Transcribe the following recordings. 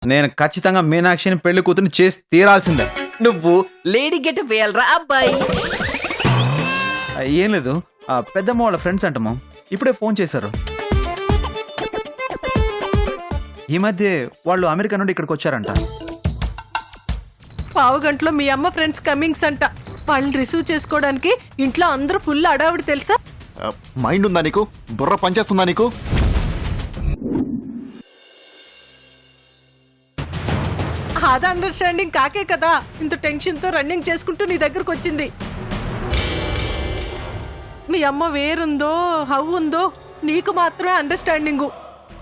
నేను ఖచ్చితంగా మీనాక్షిని పెళ్లి కూతురు చేసి తీరాల్సిందే. నువ్వు లేడీ గెట్ వేయాలరా అబ్బాయి. ఏం లేదు, పెద్దమ్మ వాళ్ళ ఫ్రెండ్స్ అంటమ్మా, ఇప్పుడే ఫోన్ చేశారు. ఈ మధ్య వాళ్ళు అమెరికా నుండి ఇక్కడికి వచ్చారంట. పావుగంటలో మీ అమ్మ ఫ్రెండ్స్ కమింగ్స్ అంట. వాళ్ళని రిసీవ్ చేసుకోవడానికి ఇంట్లో అందరూ ఫుల్ అడావిడి తెలుసా. మైండ్ ఉందా నీకు? బుర్ర పనిచేస్తుందా నీకు? అది అండర్స్టాండింగ్ కాకే కదా ఇంత టెన్షన్ తో రన్నింగ్ చేసుకుంటూ నీ దగ్గరకు వచ్చింది. మీ అమ్మ వేరుందో హౌ ఉందో నీకు మాత్రమే అండర్స్టాండింగు.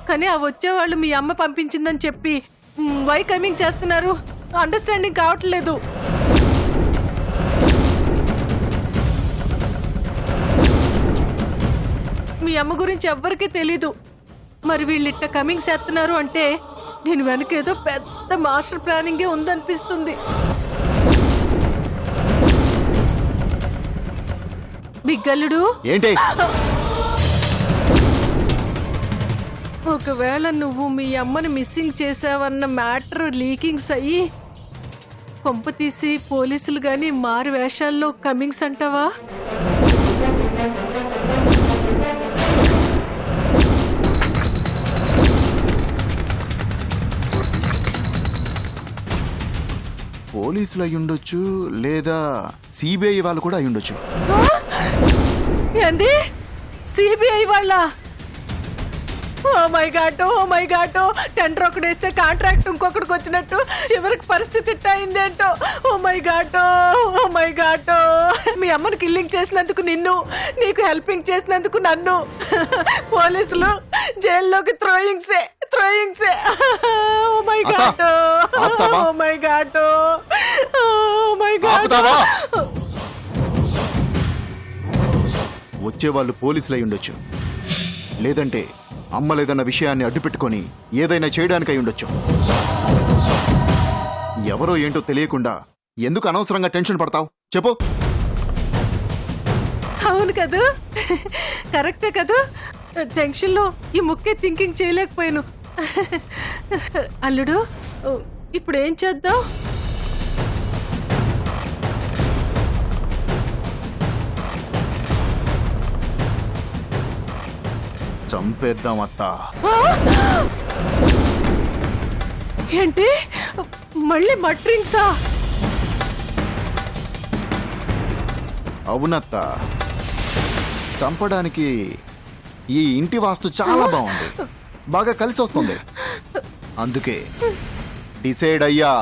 కానీ ఆ వచ్చేవాళ్ళు మీ అమ్మ పంపించిందని చెప్పి వై కమింగ్ చేస్తున్నారు, అండర్స్టాండింగ్ కావట్లేదు. మీ అమ్మ గురించి ఎవ్వరికీ తెలీదు. మరి వీళ్ళిట్ట కమింగ్ చేస్తున్నారు అంటే దీని వెనక ఏదో పెద్ద మాస్టర్ ప్లానింగే ఉందనిపిస్తుంది. బిగ్గల్లుడు ఏంటి? ఒకవేళ నువ్వు మీ అమ్మని మిస్సింగ్ చేసావన్న మ్యాటర్ లీకింగ్స్ అయ్యి కొంపతీసి పోలీసులు గాని మారు వేషాల్లో కమింగ్స్ అంటావా? పోలీసులు అయ్యుండొచ్చు, లేదా సిబిఐ వాళ్ళు కూడా అయ్యుండొచ్చు. ఏంది? సిబిఐ వాళ్ళ? ఓ మై గాడ్ టెండర్ ఒకడేస్తే కాంట్రాక్ట్ ఇంకొకటికి వచ్చినట్టు చివరికి పరిస్థితి ఇట్టయిందేంటో. ఓ మై గాడ్ మీ అమ్మని కిల్లింగ్ చేసినందుకు నిన్ను, నీకు హెల్పింగ్ చేసినందుకు నన్ను పోలీసులు జైల్లోకి థ్రోయింగ్సే. ఓ మై గాడ్. వచ్చేవాళ్ళు పోలీసులు అయ్యుండొచ్చు, లేదంటే అమ్మ లేదన్న విషయాన్ని అడ్డుపెట్టుకొని ఏదైనా చేయడానికి అయ్యుండొచ్చు. ఎవరో ఏంటో తెలియకుండా ఎందుకు అనవసరంగా టెన్షన్ పడతావు చెప్పు? అవును కదూ, కరెక్టే కదూ. టెన్షన్లో ఈ ముక్కే థింకింగ్ చేయలేకపోయాను. అల్లుడు, ఇప్పుడు ఏం చేద్దాం? చంపేద్దాం అత్తా. ఏంటి మళ్ళీ మట్రింగ్సా? అవునత్తా, చంపడానికి ఈ ఇంటి వాస్తు చాలా బాగుంది, బాగా కలిసి వస్తుంది. అందుకే డిసైడ్ అయ్యా.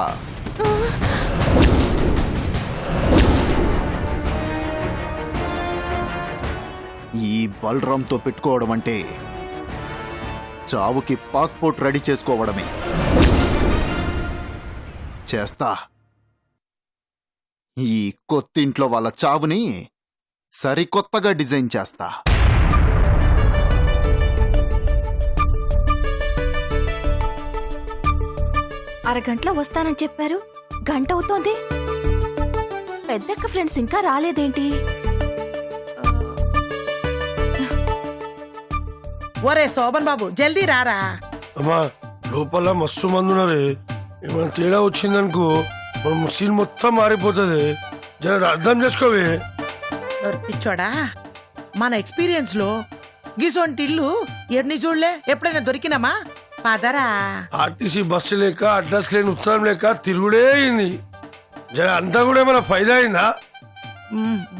ఈ బలరాంతో పెట్టుకోవడం అంటే చావుకి పాస్పోర్ట్ రెడీ చేసుకోవడమే. చేస్తా. ఈ కొత్తింట్లో వాళ్ళ చావుని సరికొత్తగా డిజైన్ చేస్తా. అరగంటలో వస్తానని చెప్పారు, గంట అవుతోంది. పెద్దక్క ఫ్రెండ్స్ ఇంకా రాలేదేంటి? ఒరే శోభన్ బాబు, జల్దీ రారా. అమ్మా, లోపల మస్తు మంది ఉన్నారే. ఏమైనా తేడా వచ్చిందనుకో మన సీన్ మొత్తం మారిపోతుంది. జర అర్థం చేసుకోవే. పిచ్చోడా, మన ఎక్స్పీరియన్స్ లో గిసొంటి ఇల్లు ఎన్ని చూడలే, ఎప్పుడైనా దొరికినామా? పదరా. ఆర్టీసీ బస్సు లేక, అడ్రస్ లేని ఉత్తరం లేక తిరుగుడే అయింది. జర అంతా కూడా ఏమైనా ఫైదా అయిందా?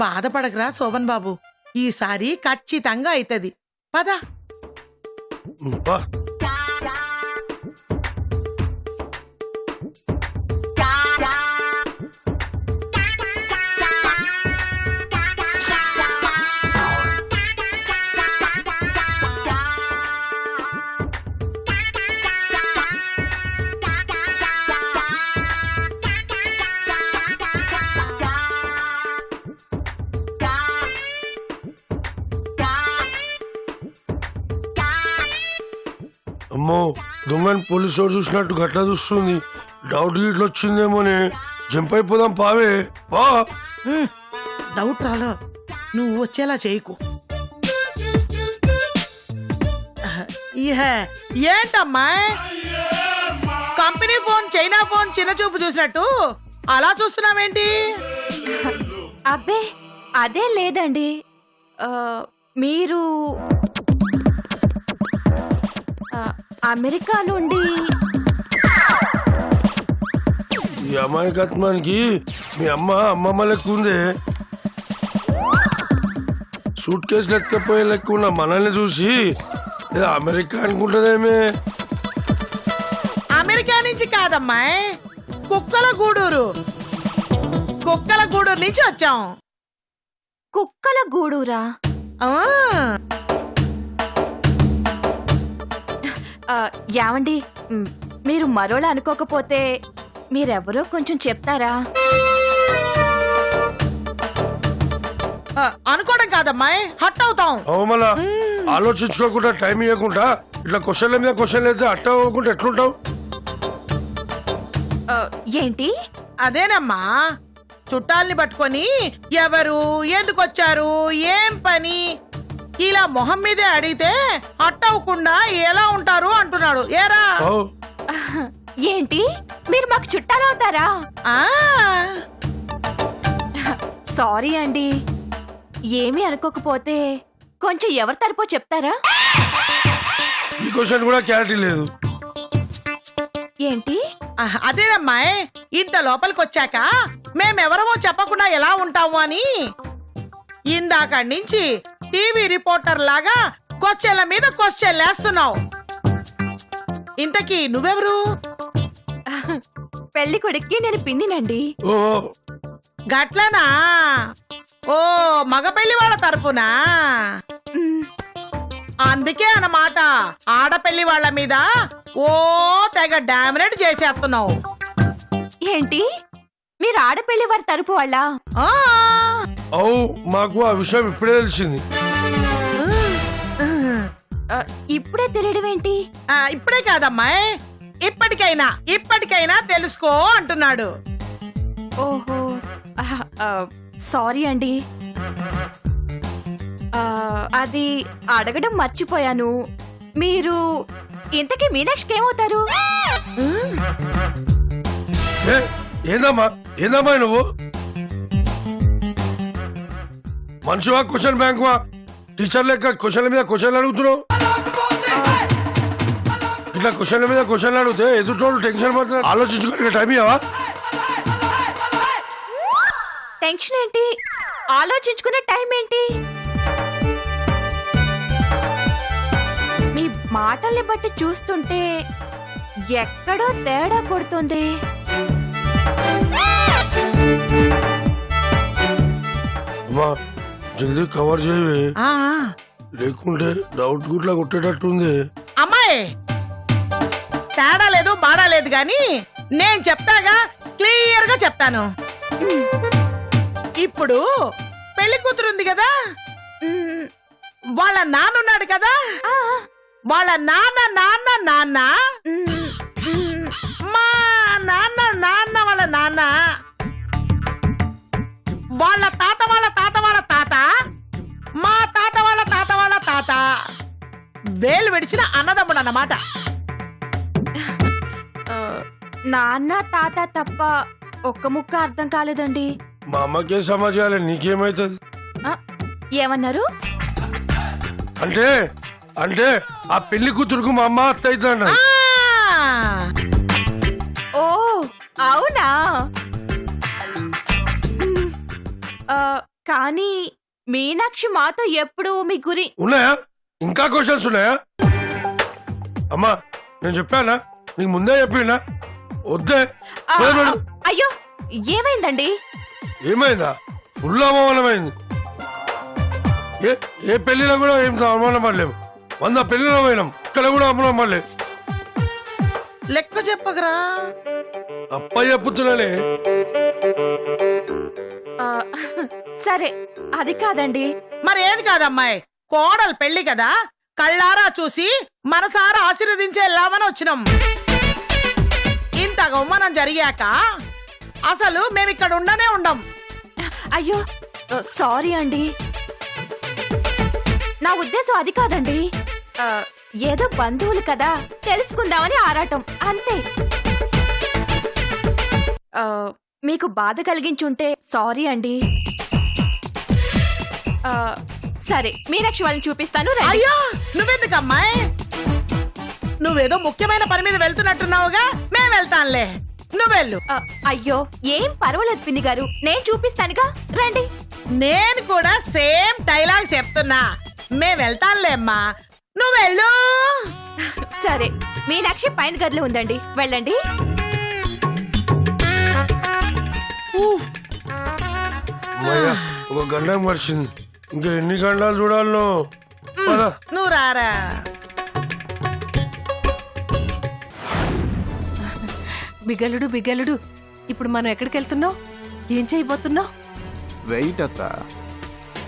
బాధపడకరా శోభన్ బాబు, ఈసారి ఖచ్చితంగా అవుతుంది. పద. అమ్మో, దొంగని పోలీసు వాడు చూసినట్టు గట్లా చూస్తుంది. డౌట్ గిట్లు వచ్చిందేమోనే. జంప్ అయిపోదాం పావే. డౌట్ రాలో, నువ్వు వచ్చేలా చేయకు. ఏంటమ్మా కంపెనీ ఫోన్ చైనా ఫోన్ చిన్న చూపు చూసినట్టు అలా చూస్తున్నావేంటి? అబ్బే అదే లేదండి. మీరు అమెరికా నుండి ఈ అమాయకత్వానికి మీ అమ్మమ్మ లెక్క ఉందే. సూట్ కేసు లెక్కపోయే లెక్క ఉన్న మనల్ని చూసి ఏదో అమెరికా అనుకుంటుందేమే. అమెరికా నుంచి కాదమ్మాయి, కుక్కల గూడూరు నుంచి వచ్చాం. కుక్కల గూడూరా? ఆ, యావండి, మీరు మరోలా అనుకోకపోతే మీరెవరో కొంచెం చెప్తారా? అనుకోవడం కాదమ్మాయి, హట్ అవుతాం. మళ్ళా ఆలోచించుకోకుండా టైం ఇవ్వకుండా ఇట్లా క్వశ్చన్ల మీద క్వశ్చన్లు అయితే అట్ట అవ్వకుండా ఎట్లుంటావు? ఏంటి? అదేనమ్మా, చుట్టాల్ని పట్టుకొని ఎవరు, ఎందుకు వచ్చారు, ఏం పని, ఇలా మొహం మీదే అడిగితే హట్ అవ్వకుండా ఎలా ఉంటారు అంటున్నాడు. ఏరా? ఓ, ఏంటి మీరు మాకు చుట్టాలవుతారా? ఆ, సారీ అండి, ఏమీ అనుకోకపోతే కొంచెం ఎవరి తరపో చెప్తారా? ఈ క్వశ్చన్ కూడా క్లారిటీ లేదు. ఏంటి? అదేనమ్మాయి, ఇంత లోపలికి వచ్చాక మేమెవరమో చెప్పకుండా ఎలా ఉంటాము అని ఇందాక నుంచి టీవీ రిపోర్టర్ లాగా క్వశ్చన్ల మీద క్వశ్చన్లు వేస్తున్నావు. ఇంతకీ నువ్వెవరు? పెళ్లి కొడుక్కి నేను పిన్నినండి. ఓ, గట్లనా? ఓ, మగ పెళ్లి వాళ్ళ తరపునా? అందుకే అన్నమాట ఆడపెళ్లి వాళ్ళ మీద ఓ తెగ డామినేట్ చేసేస్తున్నావు. ఏంటి మీరు ఆడపెళ్లి వారి తరపు వాళ్ళ? ఆ, అవు, మాకు ఆ విషయం ఇప్పుడే తెలిసింది. ఇప్పుడే తెలియడం ఏంటి? ఇప్పుడే కాదమ్మాయి, ఇప్పటికైనా తెలుసుకో అంటున్నాడు. ఓహో, సారీ అండి, అది అడగడం మర్చిపోయాను. మీరు ఇంతకీ మీనాక్షికి ఏమవుతారు? ఏందమ్మా నువ్వు? మనిషివా క్వశ్చన్ బ్యాంకువా? టీచర్ లెక్క క్వశ్చన్ల మీద క్వశ్చన్లు అడుగుతున్నావు. ఇట్లా క్వశ్చన్ల మీద క్వశ్చన్లు అడిగితే ఎదుటోళ్ళు టెన్షన్ మాత్రం ఆలోచించుకోవాలి. టైం ఇవ్వవా? టెన్షన్ ఏంటి, ఆలోచించుకునే టైం ఏంటి? మీ మాటల్ని బట్టి చూస్తుంటే ఎక్కడో తేడా కొడుతుంది. అమ్మా జల్దీ కవర్ చేయవే, ఆ, లేకుంటే డౌట్ గుట్లా కొట్టేటట్టుంది. అమ్మాయి తేడా లేదు బాడా లేదు గాని నేను చెప్తాగా, క్లియర్ గా చెప్తాను. ఇప్పుడు పెళ్లి కూతురుంది కదా, వాళ్ళ నాన్నున్నాడు కదా, వాళ్ళ నాన్న నాన్న నాన్న మా నాన్న నాన్న వాళ్ళ నాన్న, వాళ్ళ తాత వాళ్ళ తాత వాళ్ళ తాత, మా తాత వాళ్ళ తాత వాళ్ళ తాత, వేలు విడిచిన అన్నదమ్ముడు అన్నమాట. నాన్న తాత తప్ప ఒక్క ముక్క అర్థం కాలేదండి. మా అమ్మకే సమాజాలే, నీకేమైతుంది? ఏమన్నారు? అంటే అంటే ఆ పెళ్లి కూతురుకు మా అమ్మ అత్త అవుతాడు. ఓ అవునా? కానీ మీనాక్షి మాతో ఎప్పుడు మీ గురి ఉన్నాయా? ఇంకా క్వశ్చన్స్ ఉన్నాయా? అమ్మా నేను చెప్పానా? నీకు ముందే చెప్పినా? వద్దే. అయ్యో ఏమైందండి? ఏమైందా? ఫుల్ అవమానమైంది. ఏ పెళ్లిలో కూడా ఏం అవమానం పడలేము. 100 పెళ్లిలో పోయినాం, ఇక్కడ కూడా అవమానం పడలేదు. లెక్క చెప్పగరా? అప్ప చెప్పుతున్నానే. సరే అది కాదండి. మరి ఏది కాదమ్మాయి, కోడలు పెళ్లి కదా, కళ్ళారా చూసి మనసారా ఆశీర్వదించే వెళ్ళామని వచ్చినాం. ఇంత గౌమానం జరిగాక అసలు మేమిక్కడ ఉండనే ఉండం. అయ్యో సారీ అండి, నా ఉద్దేశం అది కాదండి. ఏదో బంధువులు కదా, తెలుసుకుందామని ఆరాటం అంతే. మీకు బాధ కలిగించుంటే సారీ అండి. ఆ, సరే మీనాక్షి వాళ్ళని చూపిస్తాను రండి. అయ్యో నువ్వెందుకు అమ్మాయి? నువ్వేదో ముఖ్యమైన పని మీద వెళ్తున్నట్టున్నావుగా, మేము వెళ్తాంలే, నువ్వెళ్ళు. అయ్యో ఏం పర్వాలేదు పిన్ని గారు, నేను చూపిస్తానుగా రండి. నేను కూడా సేమ్ డైలాగ్ చెప్తున్నా, మేము వెళ్తాంలే అమ్మా, నువ్వెళ్ళు. సరే మీనాక్షి పైన గదిలో ఉందండి, వెళ్ళండి. అమ్మయ్య, ఒక గండం వచ్చింది. ఇంకా ఎన్ని గంటలు చూడాలను? పద. నువ్వు రారా. బిగలుడు బిగలుడు, ఇప్పుడు మనం ఎక్కడికి వెళ్తున్నావు? ఏం చేయబోతున్నావు? వెయిట్ అత్త,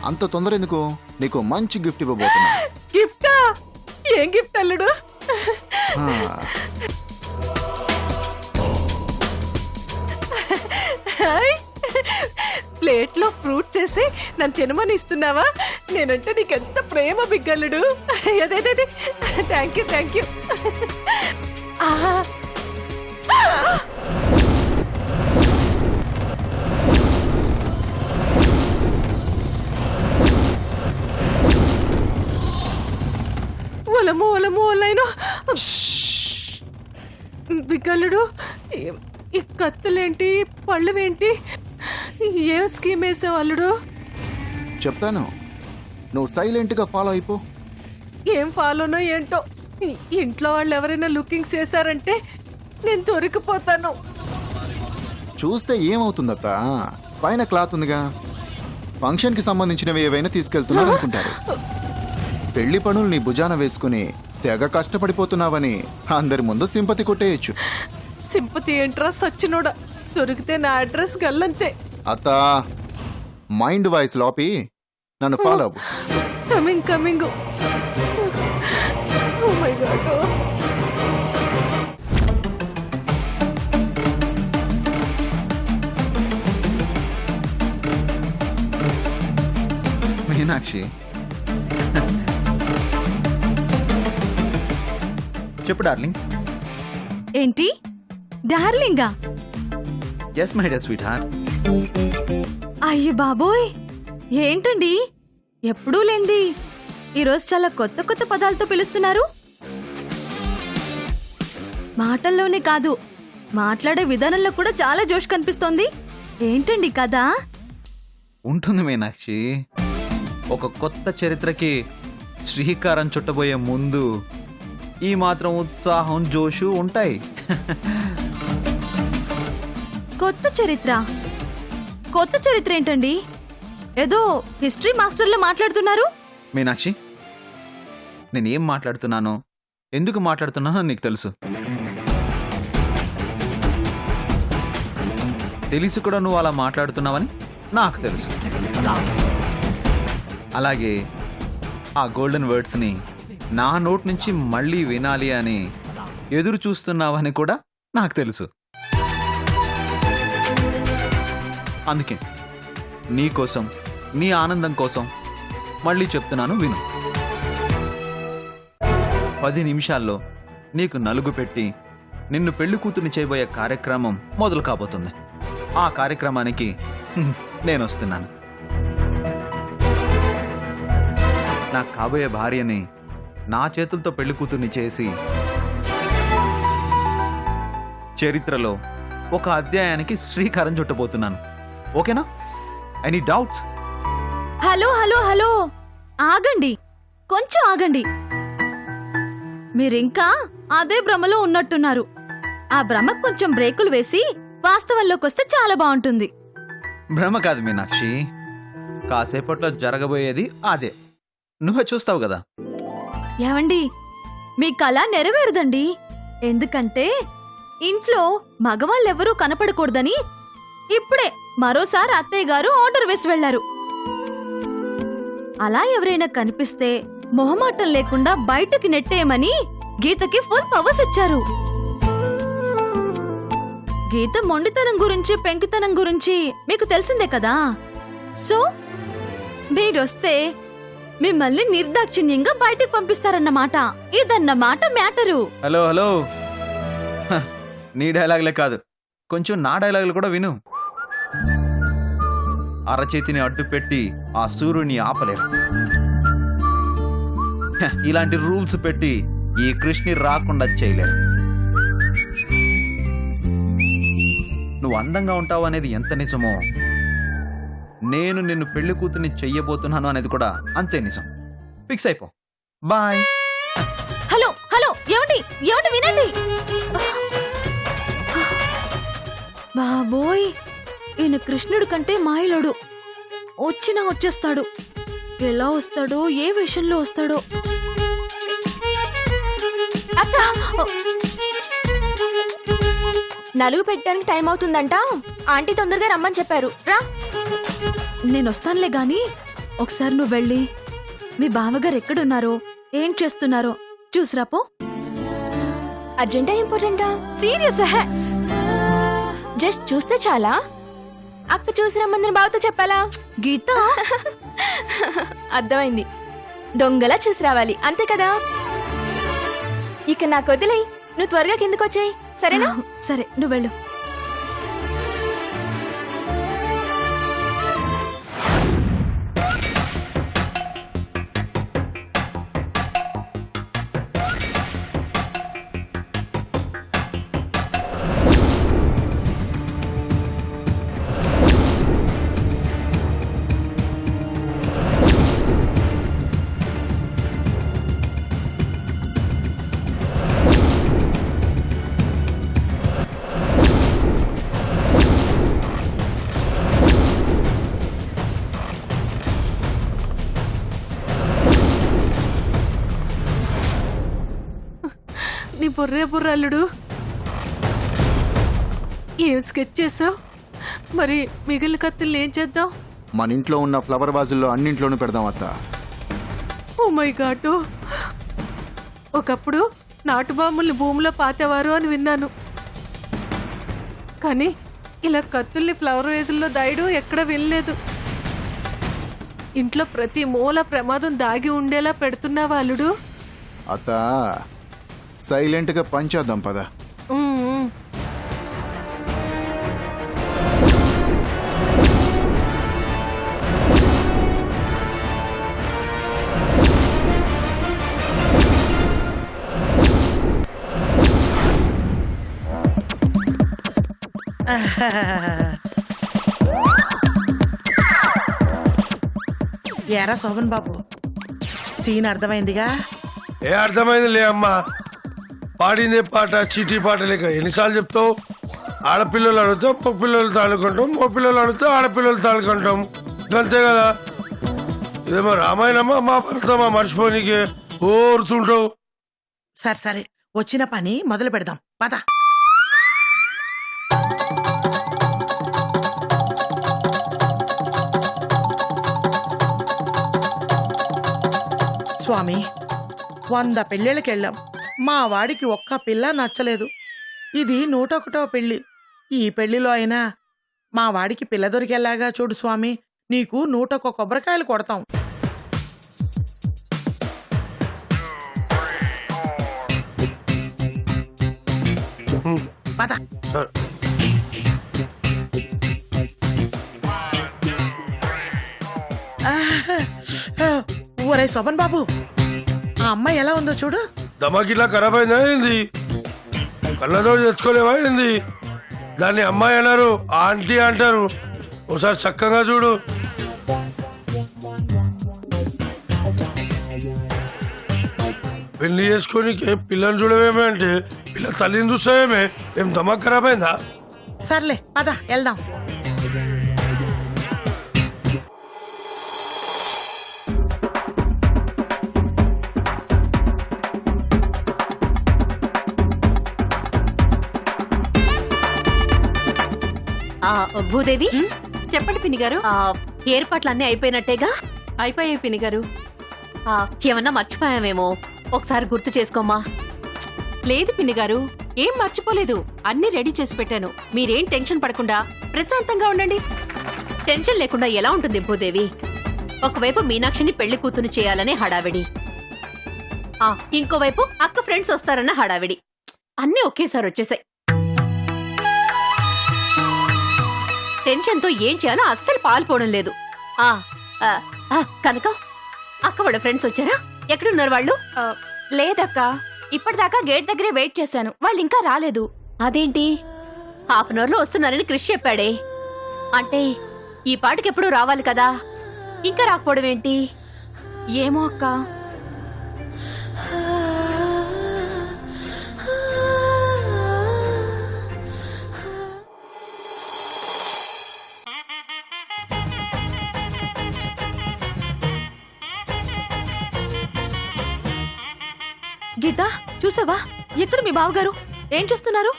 అంత తొందర ఎందుకు? నీకు మంచి గిఫ్ట్ ఇవ్వబోతున్నా. గిఫ్టా? ఏం గిఫ్ట్ అల్లుడు? ఆ, హాయ్. ప్లేట్లో ఫ్రూట్ చేసి నన్ను తినమని ఇస్తున్నావా? నేనంటే నీకెంత ప్రేమ బిగ్గల్లుడు. అదే థ్యాంక్ యూ థ్యాంక్ యూ. ఒలము ఒలము ఒలైన బిగ్గల్లుడు, ఈ కత్తులేంటి, పళ్ళువేంటి, ఏం స్కీమ్ వేసావు అల్లుడు? చెప్తాను, నువ్వు సైలెంట్ గా ఫాలో అయిపో. ఏం ఫాలోనో ఏంటో, ఇంట్లో వాళ్ళు ఎవరైనా లుకింగ్స్ చేశారంటే నేను దొరికిపోతాను. చూస్తే ఏమవుతుందత్త? పైన క్లాత్ ఉందిగా, ఫంక్షన్ కి సంబంధించినవి ఏవైనా తీసుకెళ్తున్నారు అనుకుంటారు. పెళ్లి పనులు నీ భుజాన వేసుకుని తెగ కష్టపడిపోతున్నావని అందరి ముందు సింపతి కొట్టేయచ్చు. సింపతి ఏంట్రా సచ్చినోడా, దొరికితే నా అడ్రస్ గల్లంతే. అత్త, మైండ్ వాయిస్ లోపి నన్ను ఫాలో అవ్వు. Coming coming. Oh my God. Meenakshi, చెప్పు డార్లింగ్. ఏంటి డార్లింగా? Yes my dear sweetheart. అయ్య బాబోయ్, ఏంటండి ఎప్పుడూ లేంది ఈరోజు చాలా కొత్త కొత్త పదాలతో పిలుస్తున్నారు. మాటల్లోనే కాదు, మాట్లాడే విధానంలో కూడా చాలా జోష్ కనిపిస్తోంది. ఏంటండి కదా? ఉంటుంది మీనాక్షి, ఒక కొత్త చరిత్రకి శ్రీకారం చుట్టబోయే ముందు ఈ మాత్రం ఉత్సాహం జోషు ఉంటాయి. కొత్త చరిత్ర? కొత్త చరిత్ర ఏంటండి? ఏదో హిస్టరీ మాస్టర్లో మాట్లాడుతున్నారు. మీనాక్షి, నేనేం మాట్లాడుతున్నానో, ఎందుకు మాట్లాడుతున్నానో నీకు తెలుసు. తెలిసి కూడా నువ్వు అలా మాట్లాడుతున్నావని నాకు తెలుసు. అలాగే ఆ గోల్డెన్ వర్డ్స్ని నా నోట్ నుంచి మళ్ళీ వినాలి అని ఎదురు చూస్తున్నావని కూడా నాకు తెలుసు. అందుకే నీ కోసం, నీ ఆనందం కోసం మళ్ళీ చెప్తున్నాను, విను. 10 నిమిషాల్లో నీకు నలుగు పెట్టి నిన్ను పెళ్లి కూతుర్ని చేయబోయే కార్యక్రమం మొదలు కాబోతుంది. ఆ కార్యక్రమానికి నేను వస్తున్నాను. నా కాబోయే భార్యని నా చేతులతో పెళ్లి కూతుర్ని చేసి చరిత్రలో ఒక అధ్యాయానికి శ్రీకారం చుట్టబోతున్నాను. ఓకేనా? Any doubts? Hello hello hello, ఆగండి, కొంచెం ఆగండి. మీరింకా అదే భ్రమలో ఉన్నట్టున్నారు. ఆ భ్రమ కొంచెం బ్రేకులు వేసి వాస్తవంలోకి వస్తే చాలా బాగుంటుంది. భ్రమ కాదు మీనాక్షి, కాసేపట్లో జరగబోయేది అదే. నువ్వే చూస్తావు కదా. ఏవండి, మీ కళ నెరవేరదండి. ఎందుకంటే ఇంట్లో మగవాళ్ళెవరూ కనపడకూడదని ఇప్పుడే మరోసారి అత్తయ్య గారు ఆర్డర్ వేసి వెళ్లారు. అలా ఎవరైనా కనిపిస్తే మొహమాటం లేకుండా బయటకి నెట్టేయమని గీతకి ఫుల్ పవర్స్ ఇచ్చారు. గీత మొండితనం గురించి, పెంకితనం గురించి మీకు తెలిసిందే కదా. సో మీరొస్తే మిమ్మల్ని నిర్దాక్షిణ్యంగా బయటకు పంపిస్తారన్నమాట. ఇదన్నమాట మ్యాటరు. హలో హలో, నీ డైలాగ్లే కాదు, కొంచెం నా డైలాగులు కూడా విను. అరచేతిని అడ్డు పెట్టి ఆ సూర్యుని ఆపలేరు. ఇలాంటి రూల్స్ పెట్టి ఈ కృష్ణి రాకుండా చేయలేరు. నువ్వు అందంగా ఉంటావు అనేది ఎంత నిజమో, నేను నిన్ను పెళ్లి కూతుర్ని చెయ్యబోతున్నాను అనేది కూడా అంతే నిజం. ఫిక్స్ అయిపో. బాయ్. హలో హలో, ఏమండి ఏమండి, వినండి. బాబోయ్, ఈయన కృష్ణుడు కంటే మాయలోడు. వచ్చినా వచ్చేస్తాడు. ఎలా వస్తాడో, ఏ విషయంలో వస్తాడో. నలుగు పెట్టడానికి టైం అవుతుందంట. ఆంటీ తొందరగా రమ్మని చెప్పారు. రా. నేను వస్తానులే గాని ఒకసారి నువ్వు వెళ్ళి మీ బావగారు ఎక్కడున్నారో, ఏం చేస్తున్నారో చూసిరాపో. అర్జెంటా ఇంపార్టెంటా? సీరియస్ హే. జస్ట్ చూస్తే చాలా? అక్క చూసి రమ్మందని బావతో చెప్పాలా? గీత, అర్థమైంది. దొంగలా చూసి రావాలి, అంతే కదా? ఇక నాకు వదిలేయ్, నువ్వు త్వరగా కిందకు వచ్చేయ్, సరేనా? సరే, నువ్వు వెళ్ళు. నీ బుర్రే బుర్రల్లుడు, ఏం స్కెచ్ చేసావు? మరి మిగిలిన కత్తుల్ని ఏం చేద్దాం? మన ఇంట్లో ఉన్న ఫ్లవర్ వాజుల్లో అన్నింట్లోనూ పెడదాం అత్త. ఓ మై గాడ్, ఒకప్పుడు నాటు బాంబుల్ని భూమిలో పాతేవారు అని విన్నాను. కానీ ఇలా కత్తుల్ని ఫ్లవర్ వేజుల్లో దాయడం ఎక్కడ వినలేదు. ఇంట్లో ప్రతి మూల ప్రమాదం దాగి ఉండేలా పెడుతున్నావా అల్లుడు? అత్త, సైలెంట్ గా పంచేద్దాం పద. ఉమ్. ఏరా శోభన్ బాబు, సీన్ అర్థమైందిగా? ఏ అర్థమైంది లే అమ్మా. పాడిందే పాట చీటీ పాట లేక ఎన్నిసార్లు చెప్తావు? ఆడపిల్లలు అడిగితే మగ పిల్లలు తాడుకుంటాం, మగ పిల్లలు అడిగితే ఆడపిల్లలు తాడుకుంటాం, అంతే కదా. ఇదేమో రామాయణమా మహాభారతమా మర్చిపోనీకి ఓరుతుంటావు. సరే సరే, వచ్చిన పని మొదలు పెడదాం, పద. స్వామి, 100 పెళ్ళిళ్ళకెళ్ళాం, మా వాడికి ఒక్క పిల్ల నచ్చలేదు. ఇది 101వ పెళ్లి. ఈ పెళ్లిలో అయినా మా వాడికి పిల్ల దొరికేలాగా చూడు స్వామి. నీకు 101 కొబ్బరికాయలు కొడతాం. పద. ఒరే శోభన్ బాబు, ఆ అమ్మాయి ఎలా ఉందో చూడు. దమాకిలా ఖరాబ్ అయిందా ఏంది? కళ్ళతో తెచ్చుకోలేవా ఏంది? దాన్ని అమ్మాయి అన్నారు, ఆంటీ అంటారు. ఒకసారి చక్కగా చూడు. పెళ్లి చేసుకొని పిల్లని చూడవేమే అంటే పిల్ల తల్లిని చూస్తావేమే? ఏం దమాక్ ఖరాబ్ అయిందా? సర్లే పద వెళ్దాం. భూదేవి, చెప్పండి పిన్ని గారు. ఏర్పాట్లన్నీ అయిపోయినట్టేగా? అయిపోయాయి పిన్ని గారు. ఏమన్నా మర్చిపోయామేమో, ఒకసారి గుర్తు చేసుకోమ్మా. లేదు పిన్ని గారు, ఏం మర్చిపోలేదు, అన్ని రెడీ చేసి పెట్టాను. మీరేం టెన్షన్ పడకుండా ప్రశాంతంగా ఉండండి. టెన్షన్ లేకుండా ఎలా ఉంటుంది భూదేవి? ఒకవైపు మీనాక్షిని పెళ్లి కూతురు చేయాలనే హడావిడి, ఇంకోవైపు అక్క ఫ్రెండ్స్ వస్తారన్న హడావిడి, అన్నీ ఒకేసారి వచ్చేసాయి. టెన్షన్ తో ఏం చేయాలో అస్సలు పాల్పోవడం లేదు. ఆ ఆ, ఆ, కనకం, అక్క వాళ్ళ ఫ్రెండ్స్ వచ్చారా? ఎక్కడున్నారు వాళ్ళు? లేదక్క, ఇప్పటిదాకా గేట్ దగ్గరే వెయిట్ చేశాను, వాళ్ళు ఇంకా రాలేదు. అదేంటి, హాఫ్ అన్ అవర్ లో వస్తున్నారని క్రిష్ చెప్పాడే. అంటే ఈ పాటికి ఎప్పుడు రావాలి కదా, ఇంకా రాకపోవడం ఏంటి? ఏమో అక్క. గీత, చూసావా? ఎక్కడ మీ బావగారు? ఏం చేస్తున్నారు?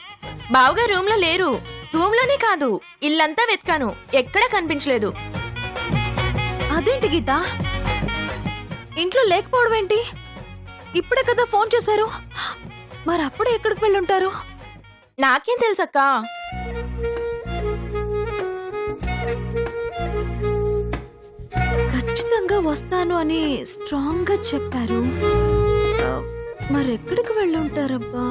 బావగారు రూమ్ లో లేరు. రూమ్ లోనే కాదు, ఇల్లంతా వెతికాను, ఎక్కడా కనిపించలేదు. అదేంటి గీత, ఇంట్లో లేకపోవడం ఏంటి? ఇప్పుడే కదా ఫోన్ చేశారు. మరి అప్పుడే ఎక్కడికి వెళ్ళుంటారు? నాకేం తెలుసక్క. ఖచ్చితంగా వస్తాను అని స్ట్రాంగ్ గా చెప్పారు. మరెక్కడికి వెళ్ళుంటారబ్బా?